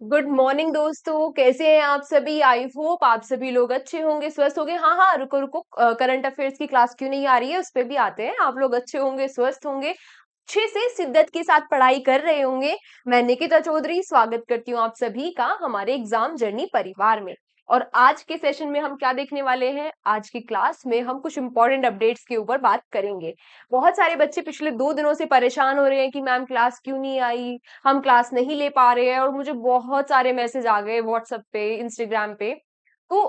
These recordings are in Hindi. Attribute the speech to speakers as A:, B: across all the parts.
A: गुड मॉर्निंग दोस्तों, कैसे हैं आप सभी। आई होप आप सभी लोग अच्छे होंगे, स्वस्थ होंगे। हाँ हाँ, रुको रुको, करंट अफेयर्स की क्लास क्यों नहीं आ रही है, उस पे भी आते हैं। आप लोग अच्छे होंगे, स्वस्थ होंगे, अच्छे से शिद्दत के साथ पढ़ाई कर रहे होंगे। मैं निकिता चौधरी स्वागत करती हूँ आप सभी का हमारे एग्जाम जर्नी परिवार में। और आज के सेशन में हम क्या देखने वाले हैं, आज की क्लास में हम कुछ इंपॉर्टेंट अपडेट्स के ऊपर बात करेंगे। बहुत सारे बच्चे पिछले 2 दिनों से परेशान हो रहे हैं कि मैम क्लास क्यों नहीं आई, हम क्लास नहीं ले पा रहे हैं। और मुझे बहुत सारे मैसेज आ गए व्हाट्सएप पे, इंस्टाग्राम पे। तो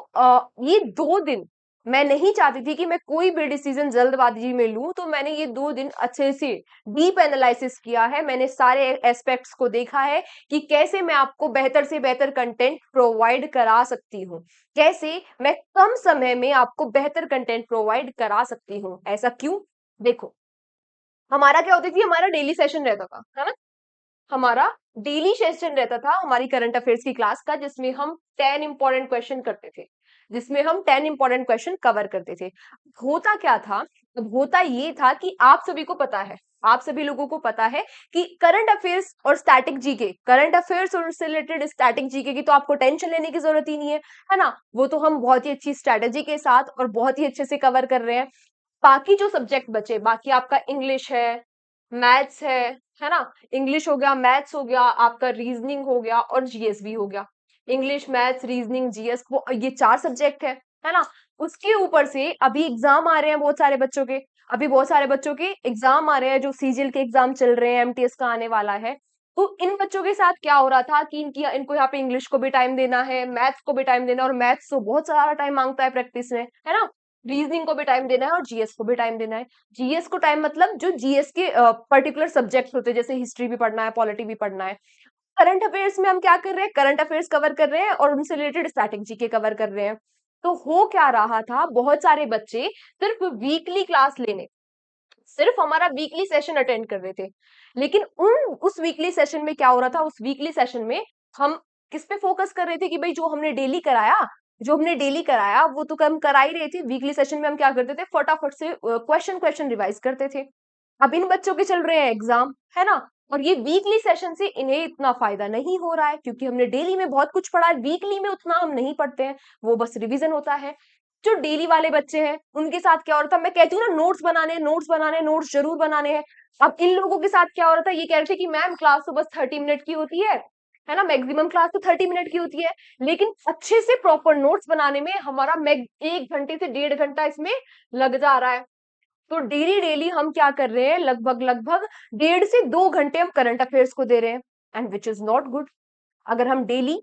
A: ये 2 दिन मैं नहीं चाहती थी कि मैं कोई भी डिसीजन जल्दबाजी में लूं, तो मैंने ये 2 दिन अच्छे से डीप एनालिसिस किया है। मैंने सारे एस्पेक्ट्स को देखा है कि कैसे मैं आपको बेहतर से बेहतर कंटेंट प्रोवाइड करा सकती हूँ, कैसे मैं कम समय में आपको बेहतर कंटेंट प्रोवाइड करा सकती हूँ। ऐसा क्यों? देखो, हमारा क्या होती थी, हमारा डेली सेशन रहता था, है ना। हमारा डेली सेशन रहता था हमारी करंट अफेयर्स की क्लास का, जिसमें हम 10 इंपॉर्टेंट क्वेश्चन करते थे, जिसमें हम 10 इंपॉर्टेंट क्वेश्चन कवर करते थे। होता क्या था, अब होता ये था कि आप सभी को पता है, आप सभी लोगों को पता है कि करंट अफेयर्स और स्टैटिक जीके, करंट अफेयर्स और उससे रिलेटेड स्टैटिक जीके की तो आपको टेंशन लेने की जरूरत ही नहीं है ना। वो तो हम बहुत ही अच्छी स्ट्रेटेजी के साथ और बहुत ही अच्छे से कवर कर रहे हैं। बाकी जो सब्जेक्ट बचे, बाकी आपका इंग्लिश मैथ्स है ना। इंग्लिश हो गया, मैथ्स हो गया, आपका रीजनिंग हो गया और जीएस भी हो गया। इंग्लिश, मैथ्स, रीजनिंग, जीएस, वो ये 4 सब्जेक्ट है ना। उसके ऊपर से अभी एग्जाम आ रहे हैं बहुत सारे बच्चों के, अभी बहुत सारे बच्चों के एग्जाम आ रहे हैं, जो सीजीएल के एग्जाम चल रहे हैं, एमटीएस का आने वाला है। तो इन बच्चों के साथ क्या हो रहा था कि इनको यहाँ पे इंग्लिश को भी टाइम देना है, मैथ्स को भी टाइम देना है, और मैथ्स तो बहुत सारा टाइम मांगता है प्रैक्टिस में, है ना। रीजनिंग को भी टाइम देना है और जीएस को भी टाइम देना है। जीएस को टाइम मतलब जो जीएस के पर्टिकुलर सब्जेक्ट होते हैं, जैसे हिस्ट्री भी पढ़ना है, पॉलिटी भी पढ़ना है। करंट अफेयर्स में हम क्या कर रहे हैं, करंट अफेयर्स कवर कर रहे हैं और उनसे रिलेटेड स्टैटिक जीके कवर कर रहे हैं। तो हो क्या रहा था, बहुत सारे बच्चे सिर्फ वीकली क्लास लेने, सिर्फ हमारा वीकली सेशन अटेंड कर रहे थे। लेकिन उस वीकली सेशन में क्या हो रहा था, उस वीकली सेशन में हम किस पे फोकस कर रहे थे कि भाई जो हमने डेली कराया, जो हमने डेली कराया वो तो हम करा ही रहे थे। वीकली सेशन में हम क्या करते थे, फटाफट से क्वेश्चन क्वेश्चन रिवाइज करते थे। अब इन बच्चों के चल रहे हैं एग्जाम, है ना। और ये वीकली सेशन से इन्हें इतना फायदा नहीं हो रहा है, क्योंकि हमने डेली में बहुत कुछ पढ़ा है, वीकली में उतना हम नहीं पढ़ते हैं, वो बस रिवीजन होता है। जो डेली वाले बच्चे हैं उनके साथ क्या हो रहा था, मैं कहती हूँ ना, नोट्स बनाने हैं, नोट्स बनाने हैं, नोट्स जरूर बनाने हैं। अब इन लोगों के साथ क्या हो रहा था, ये कह रहे थे कि मैम क्लास तो बस 30 मिनट की होती है ना, मैक्सिमम क्लास तो 30 मिनट की होती है, लेकिन अच्छे से प्रॉपर नोट्स बनाने में हमारा 1 घंटे से 1.5 घंटा इसमें लग जा रहा है। तो डेली डेली हम क्या कर रहे हैं, लगभग लगभग 1.5 से 2 घंटे हम करंट अफेयर्स को दे रहे हैं, and which is not good. अगर हम डेली,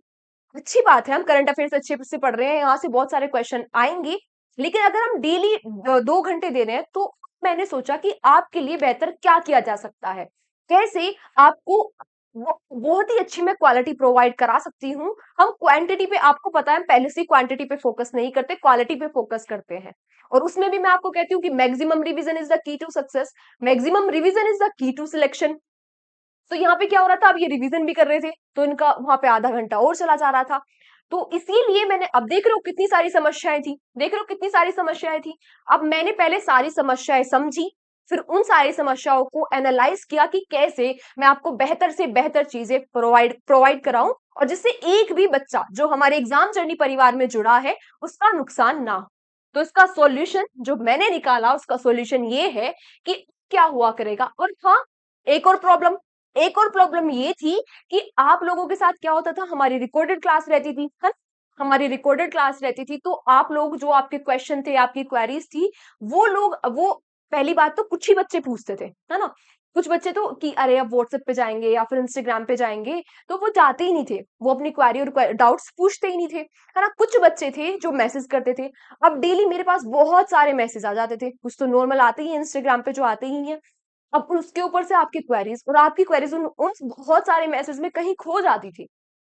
A: अच्छी बात है, हम करंट अफेयर्स अच्छे से पढ़ रहे हैं, यहाँ से बहुत सारे क्वेश्चन आएंगे, लेकिन अगर हम डेली 2 घंटे दे रहे हैं, तो मैंने सोचा कि आपके लिए बेहतर क्या किया जा सकता है, कैसे आपको बहुत ही अच्छी मैं क्वालिटी प्रोवाइड करा सकती हूँ। हम क्वांटिटी पे, आपको पता है, हम पहले से क्वांटिटी पे फोकस नहीं करते, क्वालिटी पे फोकस करते हैं। और उसमें भी मैं आपको कहती हूँ कि maximum revision is the key to success, maximum revision is the key to selection. तो यहाँ पे क्या हो रहा था, अब ये रिवीजन भी कर रहे थे, तो इनका वहां पे आधा घंटा और चला जा रहा था। तो इसीलिए मैंने, अब देख रहे हो कितनी सारी समस्याएं थी, देख रहे हो कितनी सारी समस्याएं थी। अब मैंने पहले सारी समस्याएं समझी, फिर उन सारी समस्याओं को एनालाइज किया कि कैसे मैं आपको बेहतर से बेहतर चीजें प्रोवाइड प्रोवाइड कराऊं, और जिससे एक भी बच्चा जो हमारे एग्जाम जर्नी परिवार में जुड़ा है उसका नुकसान ना हो। तो इसका सॉल्यूशन जो मैंने निकाला, उसका सॉल्यूशन ये है कि क्या हुआ करेगा। और हाँ, एक और प्रॉब्लम, एक और प्रॉब्लम ये थी कि आप लोगों के साथ क्या होता था, हमारी रिकॉर्डेड क्लास रहती थी, है ना? हमारी रिकॉर्डेड क्लास रहती थी, तो आप लोग जो आपके क्वेश्चन थे, आपकी क्वेरीज थी, वो पहली बात तो कुछ ही बच्चे पूछते थे, है ना। कुछ बच्चे तो कि अरे अब व्हाट्सएप पे जाएंगे या फिर इंस्टाग्राम पे जाएंगे, तो वो जाते ही नहीं थे, वो अपनी क्वेरी और डाउट्स पूछते ही नहीं थे, है ना। कुछ बच्चे थे जो मैसेज करते थे। अब डेली मेरे पास बहुत सारे मैसेज आ जाते थे, कुछ तो नॉर्मल आते ही इंस्टाग्राम पे जो आते ही है, अब उसके ऊपर से आपकी क्वेरीज, और आपकी क्वेरीज उन बहुत सारे मैसेज में कहीं खो जाती थी।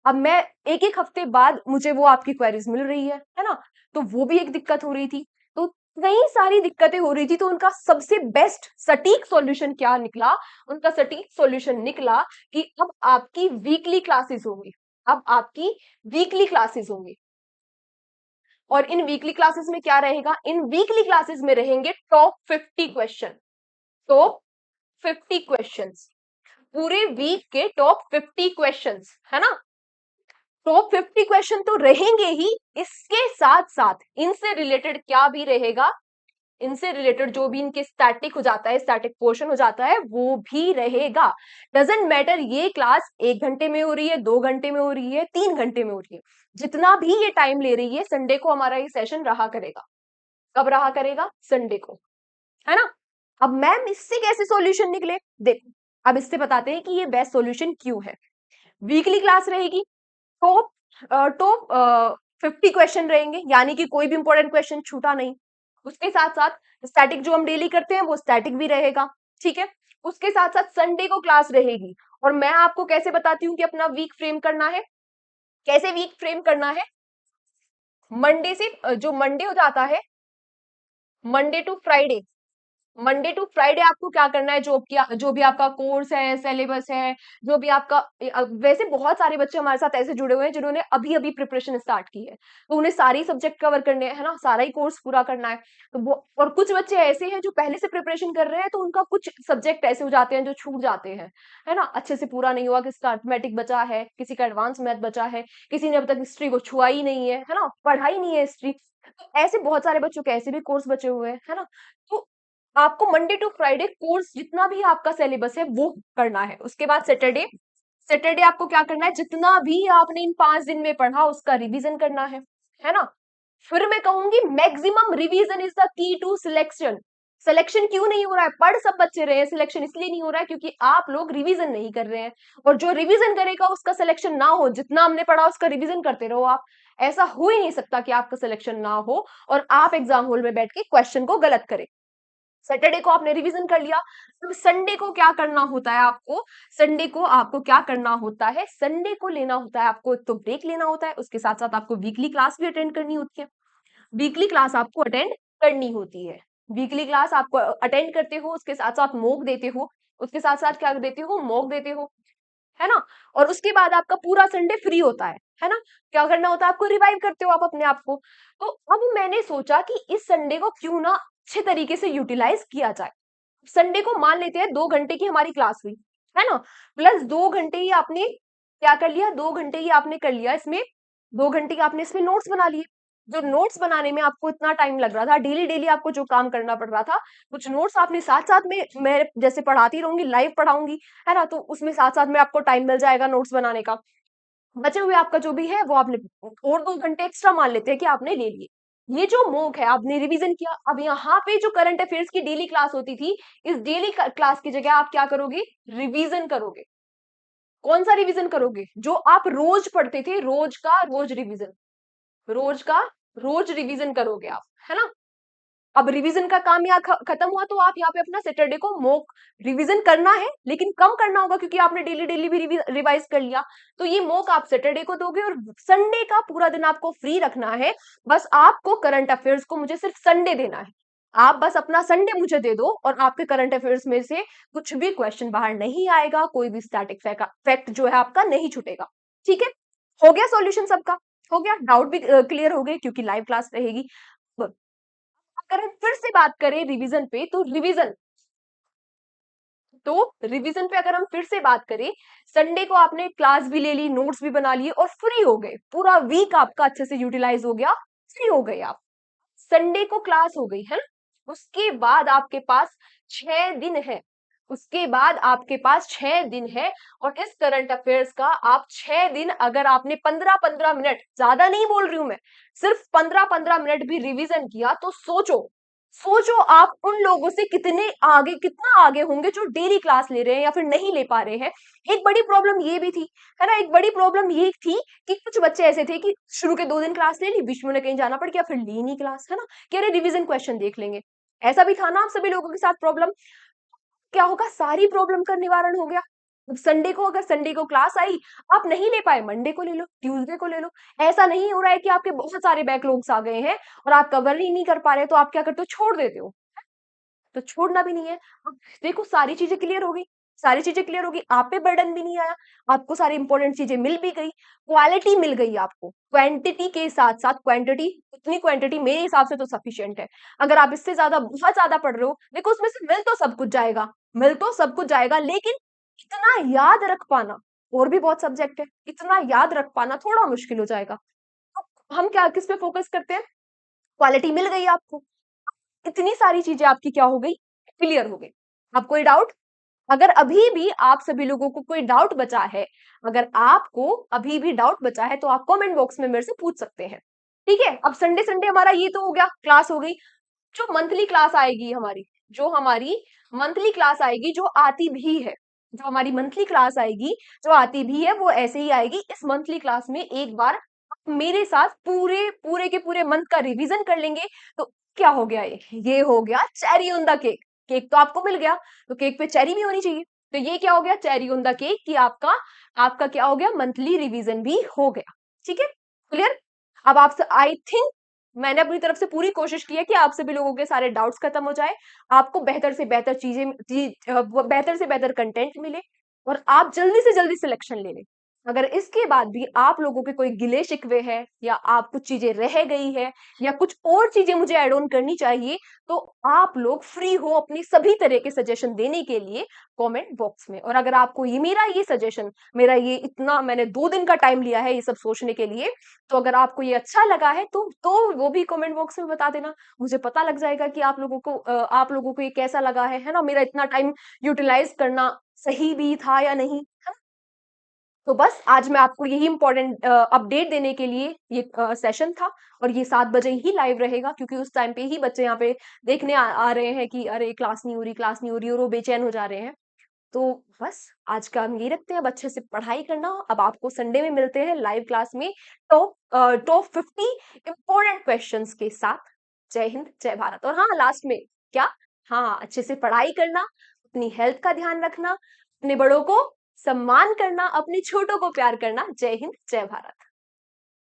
A: अब मैं एक एक हफ्ते बाद मुझे वो आपकी क्वेरीज मिल रही है ना। तो वो भी एक दिक्कत हो रही थी। तो कई सारी दिक्कतें हो रही थी, तो उनका सबसे बेस्ट सटीक सॉल्यूशन क्या निकला, उनका सटीक सॉल्यूशन निकला कि अब आपकी वीकली क्लासेस होंगी, अब आपकी वीकली क्लासेस होंगी। और इन वीकली क्लासेस में क्या रहेगा, इन वीकली क्लासेस में रहेंगे टॉप 50 क्वेश्चन, टॉप 50 क्वेश्चंस, पूरे वीक के टॉप 50 क्वेश्चंस, है ना। टॉप 50 क्वेश्चन तो रहेंगे ही, इसके साथ साथ इनसे रिलेटेड क्या भी रहेगा, इनसे रिलेटेड जो भी इनके स्टैटिक हो जाता है, स्टैटिक पोर्शन हो जाता है, वो भी रहेगा। डजेंट मैटर ये क्लास 1 घंटे में हो रही है, 2 घंटे में हो रही है, 3 घंटे में हो रही है, जितना भी ये टाइम ले रही है, संडे को हमारा ये सेशन रहा करेगा। कब रहा करेगा? संडे को, है ना। अब मैम इससे कैसे सॉल्यूशन निकले? देखो, अब इससे बताते हैं कि ये बेस्ट सॉल्यूशन क्यों है। वीकली क्लास रहेगी, टॉप टॉप 50 क्वेश्चन रहेंगे, यानी कि कोई भी इंपॉर्टेंट क्वेश्चन छूटा नहीं। उसके साथ साथ स्टैटिक जो हम डेली करते हैं वो स्टैटिक भी रहेगा, ठीक है। उसके साथ साथ संडे को क्लास रहेगी। और मैं आपको कैसे बताती हूँ कि अपना वीक फ्रेम करना है, कैसे वीक फ्रेम करना है। मंडे से जो मंडे हो जाता है, Monday to Friday, Monday to Friday आपको क्या करना है, जो भी आपका कोर्स है, सिलेबस है, जो भी आपका वैसे बहुत सारे बच्चे हमारे साथ ऐसे जुड़े हुए हैं जिन्होंने अभी अभी प्रिपरेशन स्टार्ट की है, तो उन्हें सारी सब्जेक्ट कवर करने हैं, है ना, सारा ही कोर्स पूरा करना है। तो वो, और कुछ बच्चे ऐसे हैं जो पहले से प्रिपरेशन कर रहे हैं, तो उनका कुछ सब्जेक्ट ऐसे हो जाते हैं जो छूट जाते हैं, है ना, अच्छे से पूरा नहीं हुआ, किसी का अर्थमेटिक बचा है, किसी का एडवांस मैथ बचा है, किसी ने अब तक हिस्ट्री को छुआ ही नहीं है ना, पढ़ाई नहीं है हिस्ट्री। तो ऐसे बहुत सारे बच्चों के ऐसे भी कोर्स बचे हुए हैं, है ना। तो आपको मंडे टू फ्राइडे कोर्स जितना भी आपका सिलेबस है वो करना है। उसके बाद सैटरडे, सैटरडे आपको क्या करना है, जितना भी आपने इन 5 दिन में पढ़ा उसका रिवीजन करना है ना। फिर मैं कहूंगी maximum revision is the key to selection. Selection क्यों नहीं हो रहा है? पढ़ सब बच्चे रहे हैं, सिलेक्शन इसलिए नहीं हो रहा है क्योंकि आप लोग रिवीजन नहीं कर रहे हैं। और जो रिवीजन करेगा उसका सिलेक्शन ना हो, जितना हमने पढ़ा उसका रिवीजन करते रहो आप। ऐसा हो ही नहीं सकता कि आपका सिलेक्शन ना हो और आप एग्जाम हॉल में बैठ के क्वेश्चन को गलत करें। सैटरडे को आपने रिवीजन कर लिया। अब संडे को क्या करना होता है आपको? संडे को आपको क्या करना होता है? संडे को लेना होता है आपको, एक तो ब्रेक लेना होता है, उसके साथ साथ आपको वीकली क्लास भी अटेंड करनी होती है। वीकली क्लास आपको अटेंड करनी होती है। वीकली क्लास आपको अटेंड करते हो, उसके साथ साथ मॉक देते हो, उसके साथ साथ क्या देते हो, मॉक देते हो, है ना। और उसके बाद आपका पूरा संडे फ्री होता है ना। क्या करना होता है आपको? रिवाइव करते हो आप अपने आप को। तो अब मैंने सोचा कि इस संडे को क्यों ना अच्छे तरीके से यूटिलाइज किया जाए। संडे को मान लेते हैं 2 घंटे की हमारी क्लास हुई, है ना, प्लस 2 घंटे ही आपने क्या कर लिया, 2 घंटे ही आपने कर लिया इसमें, 2 घंटे के आपने इसमें नोट्स बना लिए। जो नोट्स बनाने में आपको इतना टाइम लग रहा था, डेली डेली आपको जो काम करना पड़ रहा था, कुछ नोट्स आपने साथ साथ में, मैं जैसे पढ़ाती रहूंगी, लाइव पढ़ाऊंगी, है ना, तो उसमें साथ साथ में आपको टाइम मिल जाएगा नोट्स बनाने का। बचे हुए आपका जो भी है वो आपने और 2 घंटे एक्स्ट्रा मान लेते हैं कि आपने ले लिए। ये जो मॉक है आपने रिवीजन किया। अब यहाँ पे जो करंट अफेयर्स की डेली क्लास होती थी, इस डेली क्लास की जगह आप क्या करोगे? रिवीजन करोगे। कौन सा रिवीजन करोगे? जो आप रोज पढ़ते थे, रोज का रोज रिवीजन, रोज का रोज रिवीजन करोगे आप, है ना। अब रिवीजन का काम यहाँ खत्म हुआ, तो आप यहाँ पे अपना सैटरडे को मॉक रिवीजन करना है, लेकिन कम करना होगा क्योंकि आपने डेली डेली भी रिवाइज कर लिया। तो ये मॉक आप सैटरडे को दोगे और संडे का पूरा दिन आपको फ्री रखना है। बस आपको करंट अफेयर्स को मुझे सिर्फ संडे देना है। आप बस अपना संडे मुझे दे दो और आपके करंट अफेयर्स में से कुछ भी क्वेश्चन बाहर नहीं आएगा, कोई भी स्टैटिक फैक्ट जो है आपका नहीं छूटेगा। ठीक है, हो गया सॉल्यूशन सबका? हो गया, डाउट भी क्लियर हो गए क्योंकि लाइव क्लास रहेगी। अगर हम फिर से बात करें रिवीजन पे, तो रिवीजन पे अगर हम फिर से बात करें, संडे को आपने क्लास भी ले ली, नोट्स भी बना लिए और फ्री हो गए, पूरा वीक आपका अच्छे से यूटिलाइज हो गया, फ्री हो गए आप। संडे को क्लास हो गई, है ना। उसके बाद आपके पास 6 दिन है, उसके बाद आपके पास 6 दिन है। और इस करंट अफेयर्स का आप 6 दिन, अगर आपने 15-15 मिनट, ज्यादा नहीं बोल रही हूं मैं, सिर्फ 15-15 मिनट भी रिवीजन किया, तो सोचो, सोचो आप उन लोगों से कितने आगे, कितना आगे होंगे जो डेली क्लास ले रहे हैं या फिर नहीं ले पा रहे हैं। एक बड़ी प्रॉब्लम ये भी थी, है ना, एक बड़ी प्रॉब्लम ये थी कि कुछ बच्चे ऐसे थे कि शुरू के 2 दिन क्लास ले ली, बीच में उन्हें कहीं जाना पड़ गया, फिर ली नहीं क्लास, है ना, कि अरे रिवीजन क्वेश्चन देख लेंगे। ऐसा भी था ना आप सभी लोगों के साथ प्रॉब्लम? क्या होगा, सारी प्रॉब्लम का निवारण हो गया। अब संडे को, अगर संडे को क्लास आई, आप नहीं ले पाए, मंडे को ले लो, ट्यूसडे को ले लो। ऐसा नहीं हो रहा है कि आपके बहुत सारे बैकलॉग्स आ गए हैं और आप कवर ही नहीं कर पा रहे, तो आप क्या करते हो, छोड़ देते हो। तो छोड़ना भी नहीं है। अब देखो सारी चीजें क्लियर हो गई, सारी चीजें क्लियर होगी, आप पे बर्डन भी नहीं आया, आपको सारी इंपॉर्टेंट चीजें मिल भी गई, क्वालिटी मिल गई आपको, क्वांटिटी के साथ साथ क्वांटिटी। उतनी क्वांटिटी मेरे हिसाब से तो सफिशिएंट है। अगर आप इससे ज्यादा, बहुत ज्यादा पढ़ रहे हो, देखो उसमें से मिल तो सब कुछ जाएगा, मिल तो सब कुछ जाएगा, लेकिन इतना याद रख पाना, और भी बहुत सब्जेक्ट है, इतना याद रख पाना थोड़ा मुश्किल हो जाएगा। अब हम क्या किस पे फोकस करते हैं? क्वालिटी मिल गई आपको, इतनी सारी चीजें आपकी क्या हो गई, क्लियर हो गई। अब कोई डाउट? अगर अभी भी आप सभी लोगों को कोई डाउट बचा है, अगर आपको अभी भी डाउट बचा है, तो आप कमेंट बॉक्स में मेरे से पूछ सकते हैं। ठीक है, अब संडे संडे हमारा ये तो हो गया, क्लास हो गई। जो मंथली क्लास आएगी हमारी, जो हमारी मंथली क्लास आएगी, जो आती भी है, जो हमारी मंथली क्लास आएगी, जो आती भी है, वो ऐसे ही आएगी। इस मंथली क्लास में एक बार आप मेरे साथ पूरे पूरे के पूरे मंथ का रिवीजन कर लेंगे, तो क्या हो गया, ये हो गया cherry on the cake. Cake तो आपको मिल गया, तो केक पे चेरी भी होनी चाहिए। तो ये क्या हो गया, चेरी ऑन द केक, कि आपका आपका क्या हो गया, मंथली रिवीजन भी हो गया। ठीक है, क्लियर? अब आपसे आई थिंक मैंने अपनी तरफ से पूरी कोशिश की है कि आप सभी लोगों के सारे डाउट्स खत्म हो जाए, आपको बेहतर से बेहतर बेहतर से बेहतर कंटेंट मिले, और आप जल्दी से जल्दी सिलेक्शन ले लें। अगर इसके बाद भी आप लोगों के कोई गिले शिकवे है, या आप कुछ चीजें रह गई है, या कुछ और चीजें मुझे ऐड ऑन करनी चाहिए, तो आप लोग फ्री हो अपनी सभी तरह के सजेशन देने के लिए कमेंट बॉक्स में। और अगर आपको ये मेरा ये सजेशन, मेरा ये इतना मैंने 2 दिन का टाइम लिया है ये सब सोचने के लिए, तो अगर आपको ये अच्छा लगा है, तो वो भी कमेंट बॉक्स में बता देना। मुझे पता लग जाएगा कि आप लोगों को ये कैसा लगा है ना? मेरा इतना टाइम यूटिलाइज करना सही भी था या नहीं, है ना? तो बस आज मैं आपको यही इंपॉर्टेंट अपडेट देने के लिए ये सेशन था, और ये 7 बजे ही लाइव रहेगा, क्योंकि उस टाइम पे ही बच्चे यहाँ पे देखने आ रहे हैं कि अरे क्लास नहीं हो रही, क्लास नहीं हो रही, और वो बेचैन हो जा रहे हैं। तो बस आज का हम ये रखते हैं, अब अच्छे से पढ़ाई करना। अब आपको संडे में मिलते हैं लाइव क्लास में टॉप 50 इंपॉर्टेंट क्वेश्चंस के साथ। जय हिंद, जय भारत। और हाँ, लास्ट में क्या, हाँ, अच्छे से पढ़ाई करना, अपनी हेल्थ का ध्यान रखना, अपने बड़ों को सम्मान करना, अपने छोटों को प्यार करना। जय हिंद, जय भारत।